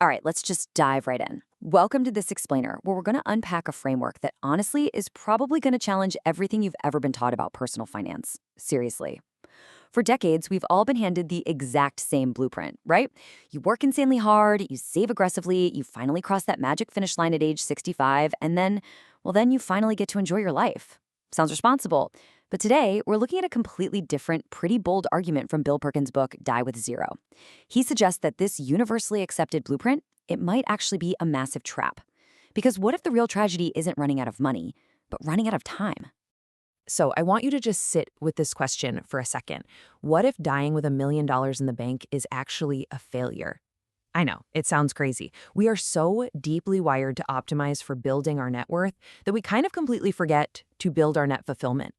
All right, let's just dive right in. Welcome to This Explainer, where we're going to unpack a framework that honestly is probably going to challenge everything you've ever been taught about personal finance. Seriously. For decades, we've all been handed the exact same blueprint, right? You work insanely hard, you save aggressively, you finally cross that magic finish line at age 65, and then you finally get to enjoy your life. Sounds responsible. But today, we're looking at a completely different, pretty bold argument from Bill Perkins' book, Die with Zero. He suggests that this universally accepted blueprint, it might actually be a massive trap. Because what if the real tragedy isn't running out of money, but running out of time? So I want you to just sit with this question for a second. What if dying with $1 million in the bank is actually a failure? I know, it sounds crazy. We are so deeply wired to optimize for building our net worth that we kind of completely forget to build our net fulfillment.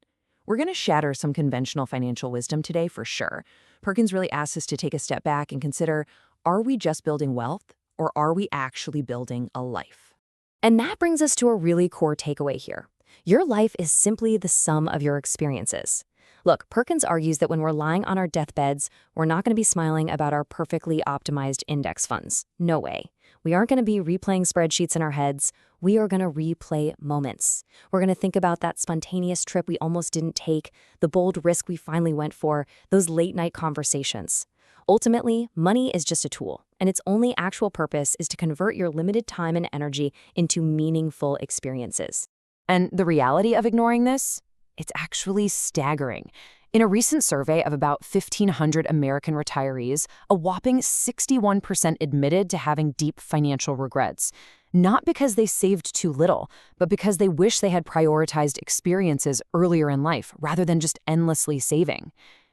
We're going to shatter some conventional financial wisdom today for sure. Perkins really asks us to take a step back and consider, are we just building wealth or are we actually building a life? And that brings us to a really core takeaway here. Your life is simply the sum of your experiences. Look, Perkins argues that when we're lying on our deathbeds, we're not going to be smiling about our perfectly optimized index funds. No way. We aren't going to be replaying spreadsheets in our heads. We are going to replay moments. We're going to think about that spontaneous trip we almost didn't take, the bold risk we finally went for, those late-night conversations. Ultimately, money is just a tool, and its only actual purpose is to convert your limited time and energy into meaningful experiences. And the reality of ignoring this? It's actually staggering. In a recent survey of about 1,500 American retirees, a whopping 61% admitted to having deep financial regrets. Not because they saved too little, but because they wish they had prioritized experiences earlier in life rather than just endlessly saving.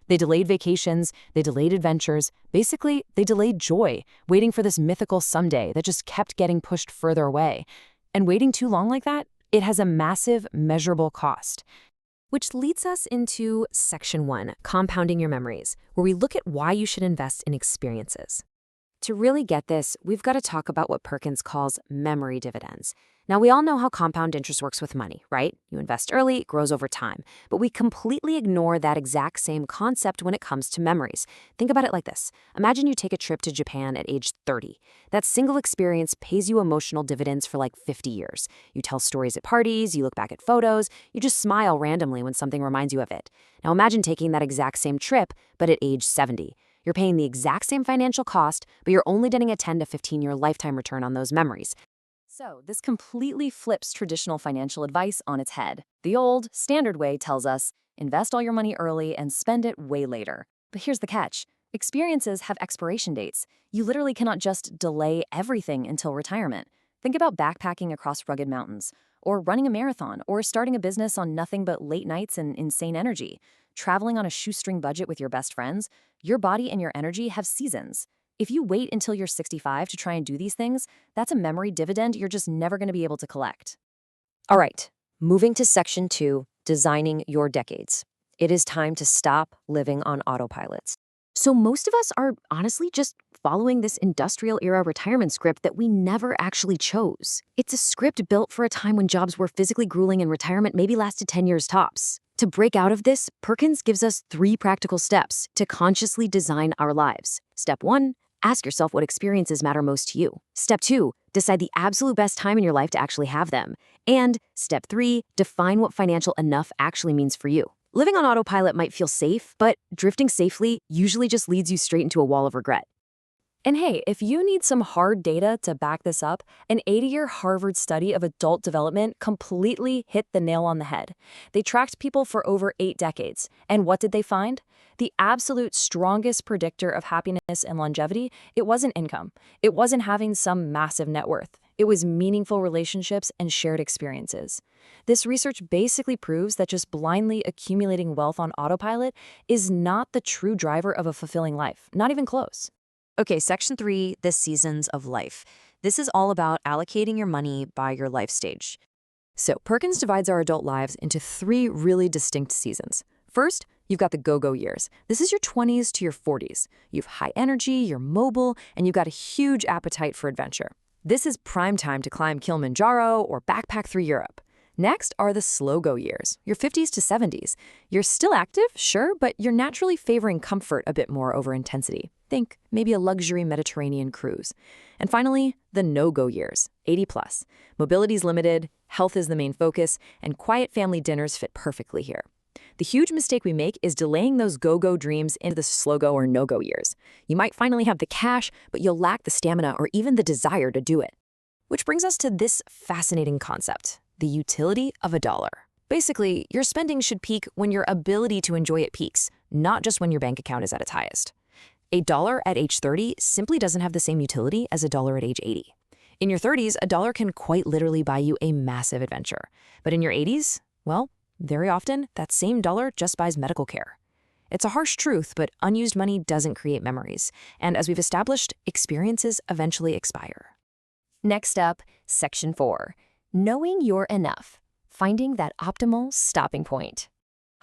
They delayed vacations, they delayed adventures, basically, they delayed joy, waiting for this mythical someday that just kept getting pushed further away. And waiting too long like that, it has a massive, measurable cost. Which leads us into Section 1, Compounding Your Memories, where we look at why you should invest in experiences. To really get this, we've got to talk about what Perkins calls memory dividends. Now, we all know how compound interest works with money, right? You invest early, it grows over time. But we completely ignore that exact same concept when it comes to memories. Think about it like this. Imagine you take a trip to Japan at age 30. That single experience pays you emotional dividends for like 50 years. You tell stories at parties, you look back at photos, you just smile randomly when something reminds you of it. Now, imagine taking that exact same trip, but at age 70. You're paying the exact same financial cost, but you're only getting a 10 to 15-year lifetime return on those memories. So, this completely flips traditional financial advice on its head. The old, standard way tells us, invest all your money early and spend it way later. But here's the catch. Experiences have expiration dates. You literally cannot just delay everything until retirement. Think about backpacking across rugged mountains, or running a marathon, or starting a business on nothing but late nights and insane energy. Traveling on a shoestring budget with your best friends, your body and your energy have seasons. If you wait until you're 65 to try and do these things, that's a memory dividend you're just never going to be able to collect. All right, moving to Section 2, Designing Your Decades. It is time to stop living on autopilots. So most of us are honestly just following this industrial-era retirement script that we never actually chose. It's a script built for a time when jobs were physically grueling and retirement maybe lasted 10 years tops. To break out of this, Perkins gives us 3 practical steps to consciously design our lives. Step 1, ask yourself what experiences matter most to you. Step 2, decide the absolute best time in your life to actually have them. And Step 3, define what financial enough actually means for you. Living on autopilot might feel safe, but drifting safely usually just leads you straight into a wall of regret. And hey, if you need some hard data to back this up, an 80-year Harvard study of adult development completely hit the nail on the head. They tracked people for over 8 decades. And what did they find? The absolute strongest predictor of happiness and longevity, it wasn't income. It wasn't having some massive net worth. It was meaningful relationships and shared experiences. This research basically proves that just blindly accumulating wealth on autopilot is not the true driver of a fulfilling life, not even close. Okay, Section 3, the seasons of life. This is all about allocating your money by your life stage. So Perkins divides our adult lives into 3 really distinct seasons. First, you've got the go-go years. This is your 20s to your 40s. You've high energy, you're mobile, and you've got a huge appetite for adventure. This is prime time to climb Kilimanjaro or backpack through Europe. Next are the slow-go years, your 50s to 70s. You're still active, sure, but you're naturally favoring comfort a bit more over intensity. Think maybe a luxury Mediterranean cruise. And finally, the no-go years, 80 plus. Mobility's limited, health is the main focus, and quiet family dinners fit perfectly here. The huge mistake we make is delaying those go-go dreams into the slow-go or no-go years. You might finally have the cash, but you'll lack the stamina or even the desire to do it. Which brings us to this fascinating concept, the utility of a dollar. Basically, your spending should peak when your ability to enjoy it peaks, not just when your bank account is at its highest. A dollar at age 30 simply doesn't have the same utility as a dollar at age 80. In your 30s, a dollar can quite literally buy you a massive adventure. But in your 80s, well, very often, that same dollar just buys medical care. It's a harsh truth, but unused money doesn't create memories. And as we've established, experiences eventually expire. Next up, Section 4. Knowing you're enough. Finding that optimal stopping point.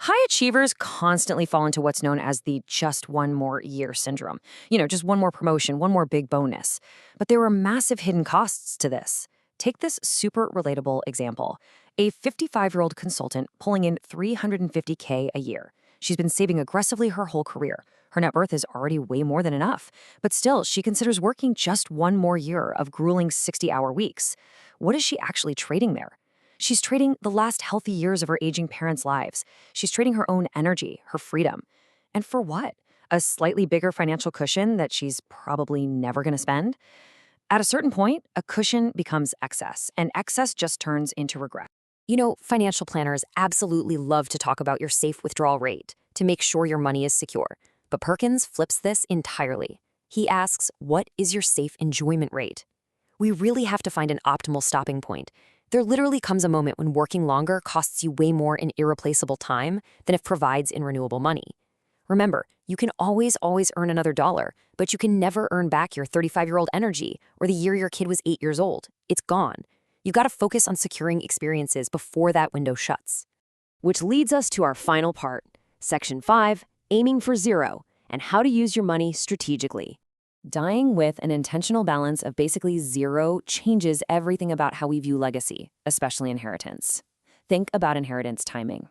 High achievers constantly fall into what's known as the just one more year syndrome. Just one more promotion, one more big bonus. But there are massive hidden costs to this. Take this super relatable example. A 55-year-old consultant pulling in $350K a year. She's been saving aggressively her whole career. Her net worth is already way more than enough. But still, she considers working just one more year of grueling 60-hour weeks. What is she actually trading there? She's trading the last healthy years of her aging parents' lives. She's trading her own energy, her freedom. And for what? A slightly bigger financial cushion that she's probably never going to spend? At a certain point, a cushion becomes excess, and excess just turns into regret. Financial planners absolutely love to talk about your safe withdrawal rate to make sure your money is secure. But Perkins flips this entirely. He asks, what is your safe enjoyment rate? We really have to find an optimal stopping point. There literally comes a moment when working longer costs you way more in irreplaceable time than it provides in renewable money. Remember, you can always earn another dollar, but you can never earn back your 35-year-old energy or the year your kid was 8 years old. It's gone. You've got to focus on securing experiences before that window shuts. Which leads us to our final part, Section 5, aiming for zero, and how to use your money strategically. Dying with an intentional balance of basically zero changes everything about how we view legacy, especially inheritance. Think about inheritance timing.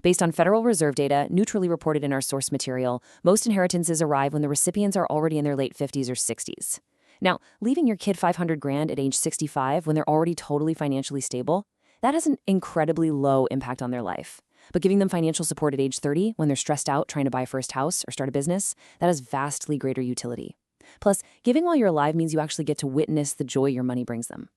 Based on Federal Reserve data, neutrally reported in our source material, most inheritances arrive when the recipients are already in their late 50s or 60s. Now, leaving your kid $500,000 at age 65 when they're already totally financially stable, that has an incredibly low impact on their life. But giving them financial support at age 30 when they're stressed out trying to buy a first house or start a business, that has vastly greater utility. Plus, giving while you're alive means you actually get to witness the joy your money brings them.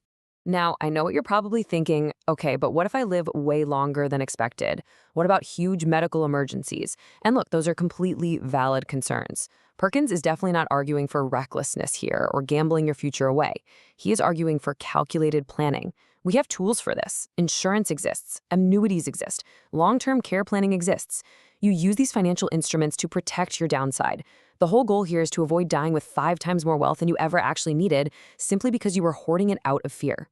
Now, I know what you're probably thinking, okay, but what if I live way longer than expected? What about huge medical emergencies? And look, those are completely valid concerns. Perkins is definitely not arguing for recklessness here or gambling your future away. He is arguing for calculated planning. We have tools for this. Insurance exists, annuities exist, long-term care planning exists. You use these financial instruments to protect your downside. The whole goal here is to avoid dying with 5 times more wealth than you ever actually needed simply because you were hoarding it out of fear.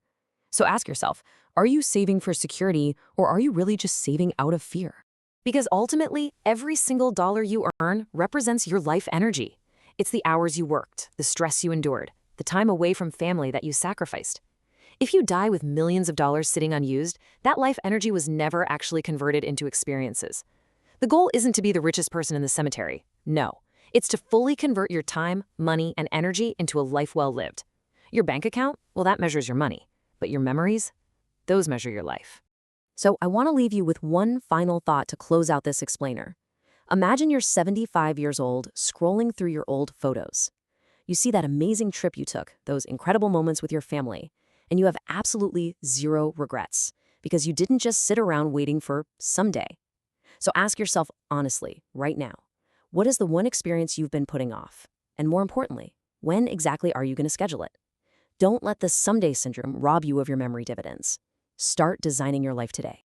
So ask yourself, are you saving for security or are you really just saving out of fear? Because ultimately, every single dollar you earn represents your life energy. It's the hours you worked, the stress you endured, the time away from family that you sacrificed. If you die with millions of dollars sitting unused, that life energy was never actually converted into experiences. The goal isn't to be the richest person in the cemetery. No. It's to fully convert your time, money, and energy into a life well lived. Your bank account, well, that measures your money. But your memories, those measure your life. So I want to leave you with one final thought to close out this explainer. Imagine you're 75 years old, scrolling through your old photos. You see that amazing trip you took, those incredible moments with your family, and you have absolutely zero regrets because you didn't just sit around waiting for someday. So ask yourself honestly, right now, what is the one experience you've been putting off? And more importantly, when exactly are you going to schedule it? Don't let the someday syndrome rob you of your memory dividends. Start designing your life today.